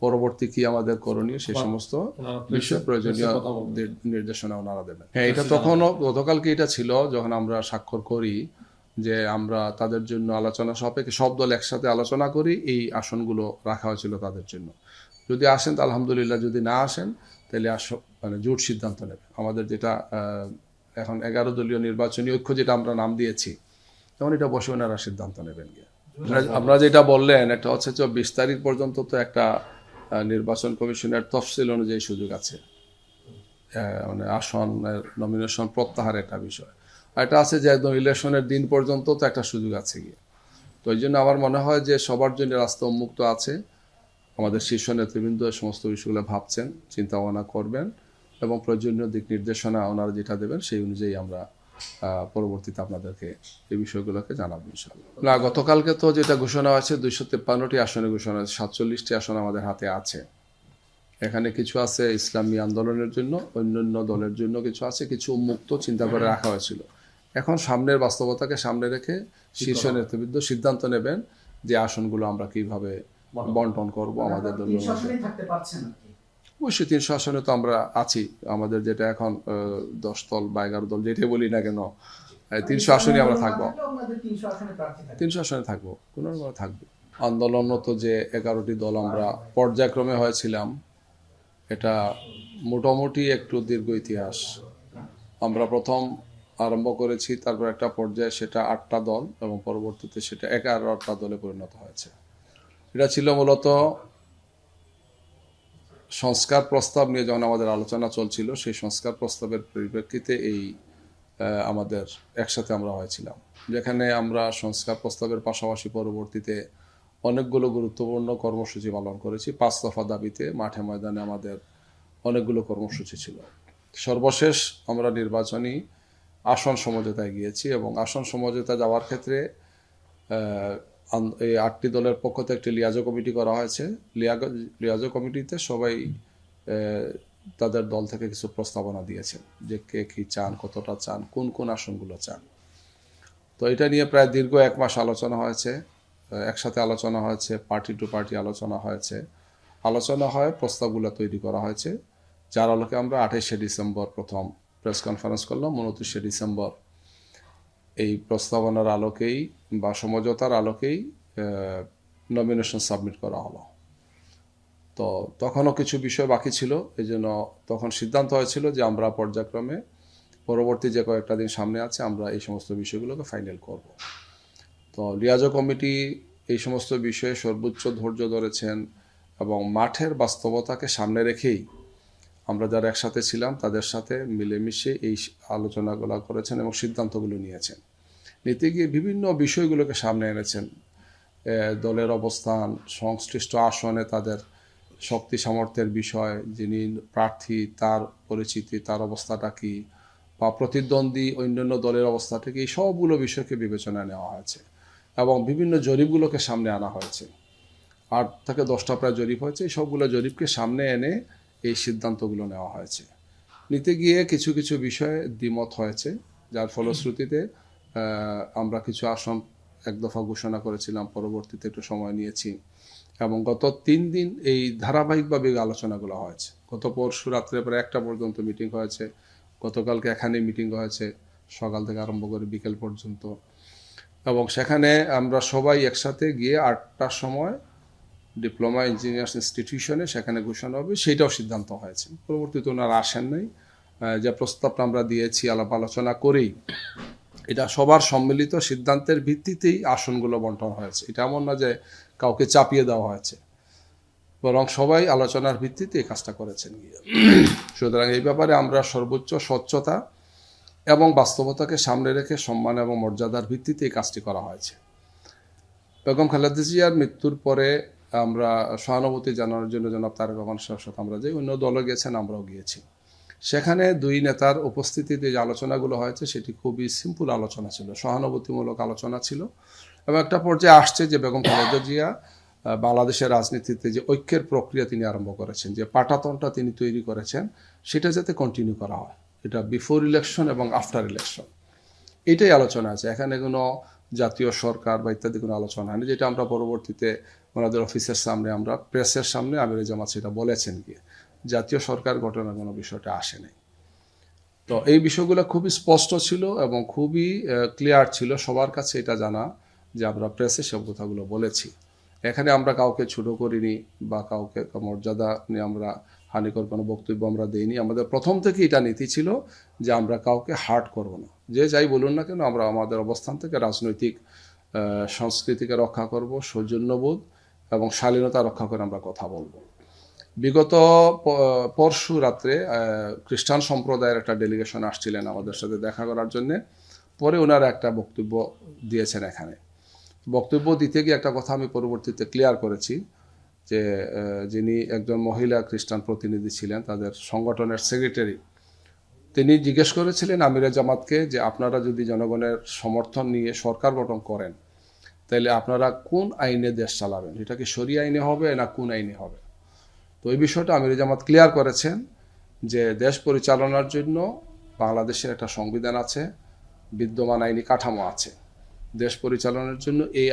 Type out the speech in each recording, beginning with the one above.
পরবর্তী কি আমাদের করণীয় সেই সমস্ত বিষয়ে প্রয়োজনীয় নির্দেশনা ওনারা দেবেন। হ্যাঁ, এটা তখনও গতকালকে এটা ছিল যখন আমরা স্বাক্ষর করি যে আমরা তাদের জন্য আলোচনা সাপেক্ষে সব দল একসাথে আলোচনা করি, এই আসনগুলো রাখা হয়েছিল তাদের জন্য। যদি আসেন তো আলহামদুলিল্লাহ, যদি না আসেন তাহলে মানে জোট সিদ্ধান্ত নেবে। আমাদের যেটা এখন 11 দলীয় নির্বাচনী ঐক্য যেটা আমরা নাম দিয়েছি, তখন এটা বসে ওনারা সিদ্ধান্ত নেবেন গিয়ে। আমরা যেটা বললেন একটা হচ্ছে 24 তারিখ পর্যন্ত তো একটা নির্বাচন কমিশনের তফসিল অনুযায়ী সুযোগ আছে, মানে আসনের নমিনেশন প্রত্যাহারের একটা বিষয়। আর এটা আছে যে একদম ইলেকশনের দিন পর্যন্ত তো একটা সুযোগ আছে গিয়ে। তো এই জন্য আমার মনে হয় যে সবার জন্য রাস্তা উন্মুক্ত আছে। আমাদের শীর্ষ নেতৃবৃন্দ সমস্ত বিষয়গুলো ভাবছেন, চিন্তা ভাবনা করবেন এবং প্রয়োজনীয় দিক নির্দেশনা ওনারা যেটা দেবেন সেই অনুযায়ী আমরা পরবর্তীতে আপনাদেরকে এই বিষয়গুলোকে জানাবো ইনশাআল্লাহ। না, গতকালকে তো যেটা ঘোষণা হয়েছে 253টি আসনে ঘোষণা হয়েছে, 47টি আসন আমাদের হাতে আছে। এখানে কিছু আছে ইসলামী আন্দোলনের জন্য, অন্যান্য দলের জন্য কিছু আছে, কিছু উন্মুক্ত চিন্তা করে রাখা হয়েছিল। এখন সামনের বাস্তবতাকে সামনে রেখে শীর্ষ নেতৃবৃন্দ সিদ্ধান্ত নেবেন যে আসনগুলো আমরা কিভাবে বন্টন করব আমাদের দলের মধ্যে। অবশ্যই 300 আসনে তো আমরা আছি। আমাদের যেটা এখন 10 দল বা 11 দল যেটাই বলি না কেন, 300 আসনে আমরা থাকবো। 300 আসনে থাকবো, কোনো থাকবো। আন্দোলনরত যে 11টি দল আমরা পর্যায়ক্রমে হয়েছিলাম, এটা মোটামুটি একটু দীর্ঘ ইতিহাস। আমরা প্রথম আরম্ভ করেছি, তারপর একটা পর্যায়ে সেটা 8টা দল এবং পরবর্তীতে সেটা 11টা দলে পরিণত হয়েছে। এটা ছিল মূলত সংস্কার প্রস্তাব নিয়ে যখন আমাদের আলোচনা চলছিল, সেই সংস্কার প্রস্তাবের পরিপ্রেক্ষিতে এই আমাদের একসাথে আমরা হয়েছিলাম, যেখানে আমরা সংস্কার প্রস্তাবের পাশাপাশি পরবর্তীতে অনেকগুলো গুরুত্বপূর্ণ কর্মসূচি পালন করেছি। 5 দফা দাবিতে মাঠে ময়দানে আমাদের অনেকগুলো কর্মসূচি ছিল। সর্বশেষ আমরা নির্বাচনী আসন সমঝোতায় গিয়েছি এবং আসন সমঝোতা যাওয়ার ক্ষেত্রে এই 8টি দলের পক্ষ থেকে একটি লিয়াজো কমিটি করা হয়েছে। লিয়াজো কমিটিতে সবাই তাদের দল থেকে কিছু প্রস্তাবনা দিয়েছেন যে কে কী চান, কতটা চান, কোন কোন আসনগুলো চান। তো এটা নিয়ে প্রায় দীর্ঘ 1 মাস আলোচনা হয়েছে, একসাথে আলোচনা হয়েছে, পার্টি টু পার্টি আলোচনা হয়েছে। আলোচনা হয়, প্রস্তাবগুলো তৈরি করা হয়েছে, যার আলোকে আমরা 28শে ডিসেম্বর প্রথম প্রেস কনফারেন্স করলাম। 29শে ডিসেম্বর এই প্রস্তাবনার আলোকেই বা সমঝোতার আলোকেই নমিনেশন সাবমিট করা হলো। তো তখনও কিছু বিষয় বাকি ছিল, এই জন্য তখন সিদ্ধান্ত হয়েছিল যে আমরা পর্যায়ক্রমে পরবর্তী যে কয়েকটা দিন সামনে আছে আমরা এই সমস্ত বিষয়গুলোকে ফাইনাল করব। তো লিয়াজো কমিটি এই সমস্ত বিষয়ে সর্বোচ্চ ধৈর্য ধরেছেন এবং মাঠের বাস্তবতাকে সামনে রেখেই আমরা যারা একসাথে ছিলাম তাদের সাথে মিলেমিশে এই আলোচনাগুলো করেছেন এবং সিদ্ধান্তগুলো নিয়েছেন। নিতে গিয়ে বিভিন্ন বিষয়গুলোকে সামনে এনেছেন, দলের অবস্থান, সংশ্লিষ্ট আসনে তাদের শক্তি সামর্থ্যের বিষয়, যিনি প্রার্থী তার পরিচিতি, তার অবস্থাটা কি, বা প্রতিদ্বন্দ্বী অন্যান্য দলের অবস্থাটা কি, এই সবগুলো বিষয়কে বিবেচনায় নেওয়া হয়েছে এবং বিভিন্ন জরিপগুলোকে সামনে আনা হয়েছে। 8 থেকে 10টা প্রায় জরিপ হয়েছে, এই সবগুলো জরিপকে সামনে এনে এই সিদ্ধান্তগুলো নেওয়া হয়েছে। নিতে গিয়ে কিছু কিছু বিষয়ে দ্বিমত হয়েছে, যার ফলশ্রুতিতে আমরা কিছু আসন এক দফা ঘোষণা করেছিলাম, পরবর্তীতে একটু সময় নিয়েছি এবং গত 3 দিন এই ধারাবাহিকভাবে আলোচনাগুলো হয়েছে। গত পরশু রাত্রে প্রায় 1টা পর্যন্ত মিটিং হয়েছে, গতকালকে এখানে মিটিং হয়েছে সকাল থেকে আরম্ভ করে বিকেল পর্যন্ত, এবং সেখানে আমরা সবাই একসাথে গিয়ে 8টার সময় ডিপ্লোমা ইঞ্জিনিয়ার্স ইনস্টিটিউশনে সেখানে ঘোষণা হবে, সেইটাও সিদ্ধান্ত হয়েছে। পরবর্তীতে ওনারা আসেন নাই। যে প্রস্তাবটা আমরা দিয়েছি আলাপ আলোচনা করেই এটা সবার সম্মিলিত সিদ্ধান্তের ভিত্তিতেই আসনগুলো বন্টন হয়েছে। এটা এমন না যে কাউকে চাপিয়ে দেওয়া হয়েছে, বরং সবাই আলোচনার ভিত্তিতে এই কাজটা করেছেন গিয়ে। সুতরাং এই ব্যাপারে আমরা সর্বোচ্চ স্বচ্ছতা এবং বাস্তবতাকে সামনে রেখে সম্মান এবং মর্যাদার ভিত্তিতে এই কাজটি করা হয়েছে। বেগম খালেদা জিয়ার মৃত্যুর পরে আমরা সহানুভূতি জানানোর জন্য জনাব তারেক রহমানের সাথে আমরা যাই, অন্য দলও গেছেন, আমরাও গিয়েছি। সেখানে 2 নেতার উপস্থিতিতে যে আলোচনাগুলো হয়েছে সেটি খুবই সিম্পল আলোচনা ছিল, সহানুভূতিমূলক আলোচনা ছিল এবং একটা পর্যায়ে আসছে যে বেগম খালেদা জিয়া বাংলাদেশের রাজনীতিতে যে ঐক্যের প্রক্রিয়া তিনি আরম্ভ করেছেন, যে পাটাতনটা তিনি তৈরি করেছেন, সেটা যাতে কন্টিনিউ করা হয়, এটা বিফোর ইলেকশন এবং আফটার ইলেকশন, এটাই আলোচনা আছে। এখানে কোনো জাতীয় সরকার বা ইত্যাদি কোনো আলোচনা হয়নি, যেটা আমরা পরবর্তীতে ওনাদের অফিসের সামনে, আমরা প্রেসের সামনে আমিরে জামাত সেটা বলেছেন গিয়ে, জাতীয় সরকার গঠনের কোনো বিষয়টা আসে নাই। তো এই বিষয়গুলো খুবই স্পষ্ট ছিল এবং খুবই ক্লিয়ার ছিল, সবার কাছে এটা জানা যে আমরা প্রেসে সব কথাগুলো বলেছি। এখানে আমরা কাউকে ছোট করিনি বা কাউকে মর্যাদা নিয়ে আমরা হানিকর কোনো বক্তব্য আমরা দেইনি। আমাদের প্রথম থেকে এটা নীতি ছিল যে আমরা কাউকে হার্ট করব না, যে যাই বলুন না কেন আমরা আমাদের অবস্থান থেকে রাজনৈতিক সংস্কৃতিকে রক্ষা করব, সৌজন্যবোধ এবং শালীনতা রক্ষা করে আমরা কথা বলবো। বিগত পরশু রাত্রে খ্রিস্টান সম্প্রদায়ের একটা ডেলিগেশন আসছিলেন আমাদের সাথে দেখা করার জন্যে। পরে ওনারা একটা বক্তব্য দিয়েছেন এখানে। বক্তব্য দিতে গিয়ে একটা কথা আমি পরবর্তীতে ক্লিয়ার করেছি যে যিনি একজন মহিলা খ্রিস্টান প্রতিনিধি ছিলেন, তাদের সংগঠনের সেক্রেটারি, তিনি জিজ্ঞেস করেছিলেন আমিরে জামাতকে যে আপনারা যদি জনগণের সমর্থন নিয়ে সরকার গঠন করেন তাহলে আপনারা কোন আইনে দেশ চালাবেন, এটা কি শরিয়া আইনে হবে না কোন আইনে হবে? তো এই বিষয়টা আমিরে জামাত ক্লিয়ার করেছেন যে দেশ পরিচালনার জন্য বাংলাদেশের একটা সংবিধান আছে, বিদ্যমান আইনি কাঠামো আছে। দেশ পরিচালনার জন্য এই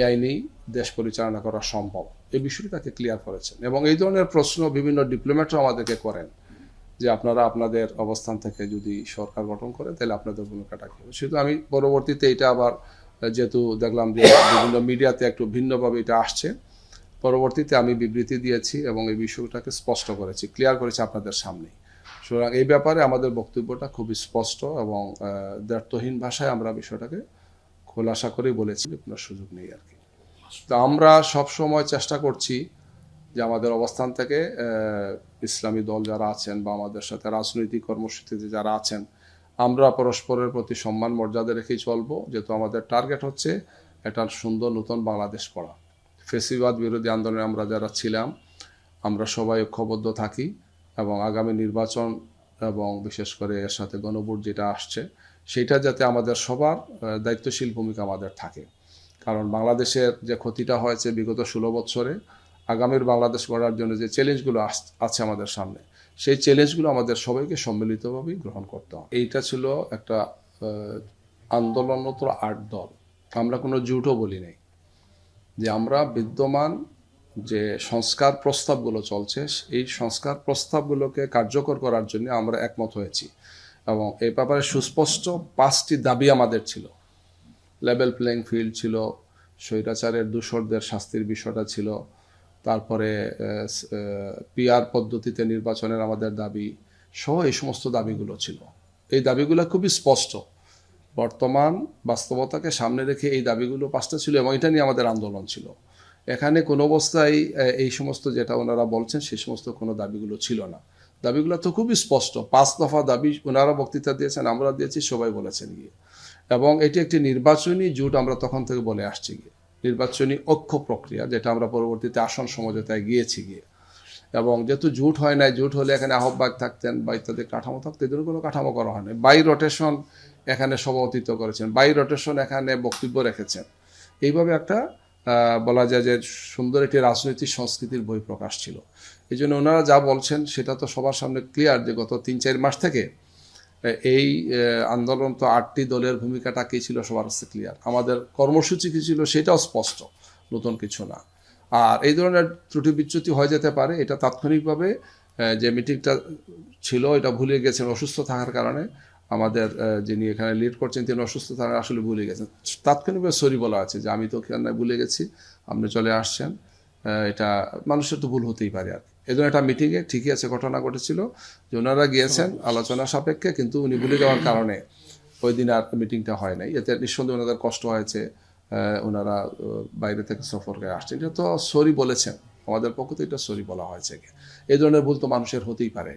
আইনেই দেশ পরিচালনা করা সম্ভব, এই বিষয়টি তাকে ক্লিয়ার করেছেন। এবং এই ধরনের প্রশ্ন বিভিন্ন ডিপ্লোম্যাটরা আমাদেরকে করেন যে আপনারা আপনাদের অবস্থান থেকে যদি সরকার গঠন করেন তাহলে আপনাদের ভূমিকাটা কী হবে। শুধু আমি পরবর্তীতে এটা আবার যেহেতু দেখলাম যে বিভিন্ন মিডিয়াতে একটু ভিন্নভাবে এটা আসছে, পরবর্তীতে আমি বিবৃতি দিয়েছি এবং এই বিষয়টাকে স্পষ্ট করেছি, ক্লিয়ার করেছি আপনাদের সামনেই। সুতরাং এই ব্যাপারে আমাদের বক্তব্যটা খুবই স্পষ্ট এবং দ্ব্যর্থহীন ভাষায় আমরা বিষয়টাকে খোলাসা করেই বলেছি, কোনো সুযোগ নেই আর কি। তো আমরা সব সময় চেষ্টা করছি যে আমাদের অবস্থান থেকে ইসলামী দল যারা আছেন বা আমাদের সাথে রাজনৈতিক কর্মসূচিতে যারা আছেন, আমরা পরস্পরের প্রতি সম্মান মর্যাদা রেখেই চলবো, যেহেতু আমাদের টার্গেট হচ্ছে একটা সুন্দর নতুন বাংলাদেশ গড়া। ফ্যাসিবাদ বিরোধী আন্দোলনে আমরা যারা ছিলাম আমরা সবাই ঐক্যবদ্ধ থাকি এবং আগামী নির্বাচন এবং বিশেষ করে এর সাথে গণভোট যেটা আসছে সেটা যাতে আমাদের সবার দায়িত্বশীল ভূমিকা আমাদের থাকে। কারণ বাংলাদেশের যে ক্ষতিটা হয়েছে বিগত 16 বছরে, আগামীর বাংলাদেশ গড়ার জন্য যে চ্যালেঞ্জগুলো আছে আমাদের সামনে, সেই চ্যালেঞ্জগুলো আমাদের সবাইকে সম্মিলিতভাবেই গ্রহণ করতে হবে। এইটা ছিল একটা আন্দোলনরত 8 দল, আমরা কোনো জুটও বলি নাই, যে আমরা বিদ্যমান যে সংস্কার প্রস্তাবগুলো চলছে এই সংস্কার প্রস্তাবগুলোকে কার্যকর করার জন্য আমরা একমত হয়েছি। এবং এই ব্যাপারে সুস্পষ্ট 5টি দাবি আমাদের ছিল। লেভেল প্লেইং ফিল্ড ছিল, স্বৈরাচারের দূষরদের শাস্তির বিষয়টা ছিল, তারপরে পিআর পদ্ধতিতে নির্বাচনের আমাদের দাবি সহ এই সমস্ত দাবিগুলো ছিল। এই দাবিগুলো খুবই স্পষ্ট, বর্তমান বাস্তবতাকে সামনে রেখে এই দাবিগুলো 5টা ছিল এবং এটা নিয়ে আমাদের আন্দোলন ছিল। এখানে কোনো অবস্থায় এই সমস্ত যেটা ওনারা বলছেন সেই সমস্ত কোনো দাবিগুলো ছিল না। দাবিগুলো তো খুবই স্পষ্ট, 5 দফা দাবি ওনারা বক্তৃতা দিয়েছেন, আমরা দিয়েছি, সবাই বলেছেন গিয়ে। এবং এটি একটি নির্বাচনী জোট আমরা তখন থেকে বলে আসছি গিয়ে, নির্বাচনী ঐক্য প্রক্রিয়া, যেটা আমরা পরবর্তীতে আসন সমঝোতায় গিয়েছি গিয়ে। এবং যেহেতু জোট হয় নাই, জোট হলে এখানে আহ্বায়ক থাকতেন বা ইত্যাদি কাঠামো থাকতো, এদের কোনো কাঠামো করা হয় না। বাই রোটেশন এখানে সভাপতিত্ব করেছেন, বাই রোটেশন এখানে বক্তব্য রেখেছেন। এইভাবে একটা বলা যায় যে সুন্দর একটি রাজনৈতিক সংস্কৃতির বহিঃপ্রকাশ ছিল। এই জন্য ওনারা যা বলছেন সেটা তো সবার সামনে ক্লিয়ার যে গত 3-4 মাস থেকে এই আন্দোলন তো 8টি দলের ভূমিকাটা কী ছিল সবার কাছে ক্লিয়ার। আমাদের কর্মসূচি কী ছিল সেটাও স্পষ্ট, নতুন কিছু না। আর এই ধরনের ত্রুটি বিচ্যুতি হয়ে যেতে পারে, এটা তাৎক্ষণিকভাবে যে মিটিংটা ছিল এটা ভুলে গেছেন অসুস্থ থাকার কারণে। আমাদের যিনি এখানে লিড করছেন তিনি অসুস্থ থাকার আসলে ভুলে গেছেন, তাৎক্ষণিকভাবে সরি বলা আছে যে আমি তো কেন ভুলে গেছি, আপনি চলে আসছেন। এটা মানুষের তো ভুল হতেই পারে আর কি। এই জন্য একটা মিটিংয়ে ঠিকই আছে, ঘটনা ঘটেছিল যে ওনারা গিয়েছেন আলোচনা সাপেক্ষে, কিন্তু উনি ভুলে যাওয়ার কারণে ওই দিন আর মিটিংটা হয় নাই। এতে নিঃসন্দেহে ওনাদের কষ্ট হয়েছে, ওনারা বাইরে থেকে সফর করে আসছেন, এটা তো সরি বলেছেন, আমাদের পক্ষ থেকে এটা সরি বলা হয়েছে। এই ধরনের ভুল তো মানুষের হতেই পারে।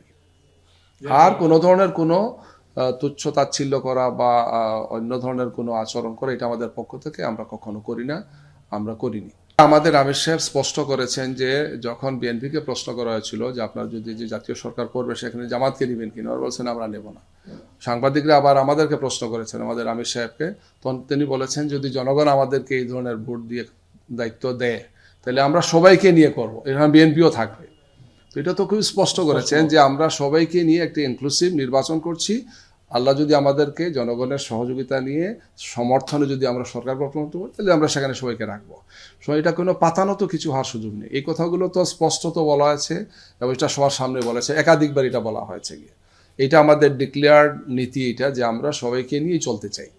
আর কোনো ধরনের কোনো তুচ্ছ তাচ্ছিল্য করা বা অন্য ধরনের কোনো আচরণ করা এটা আমাদের পক্ষ থেকে আমরা কখনো করি না, আমরা করিনি। আমাদের আমির সাহেব স্পষ্ট করেছেন যে যখন বিএনপিকে প্রশ্ন করা হয়েছিল যে আপনার যদি যে জাতীয় সরকার করবে সেখানে জামাতকে নেবেন কিনা, ওরা বলছেন আমরা নেব না। সাংবাদিকরা আবার আমাদেরকে প্রশ্ন করেছেন আমাদের আমির সাহেবকে, তখন তিনি বলেছেন যদি জনগণ আমাদেরকে এই ধরনের ভোট দিয়ে দায়িত্ব দেয় তাহলে আমরা সবাইকে নিয়ে করবো, এখানে বিএনপিও থাকবে। তো এটা তো খুব স্পষ্ট করেছেন যে আমরা সবাইকে নিয়ে একটি ইনক্লুসিভ নির্বাচন করছি, আল্লাহ যদি আমাদেরকে জনগণের সহযোগিতা নিয়ে সমর্থনে যদি আমরা সরকার গঠন করতে পারি, তাহলে আমরা সেখানে সবাইকে রাখবো। এটা কোনো পাতানো তো কিছু হওয়ার সুযোগ নেই। এই কথাগুলো তো স্পষ্টত বলা আছে এবং এটা সবার সামনে বলেছে, একাধিকবার এটা বলা হয়েছে গিয়ে। এটা আমাদের ডিক্লেয়ার্ড নীতি, এটা যে আমরা সবাইকে নিয়েই চলতে চাই।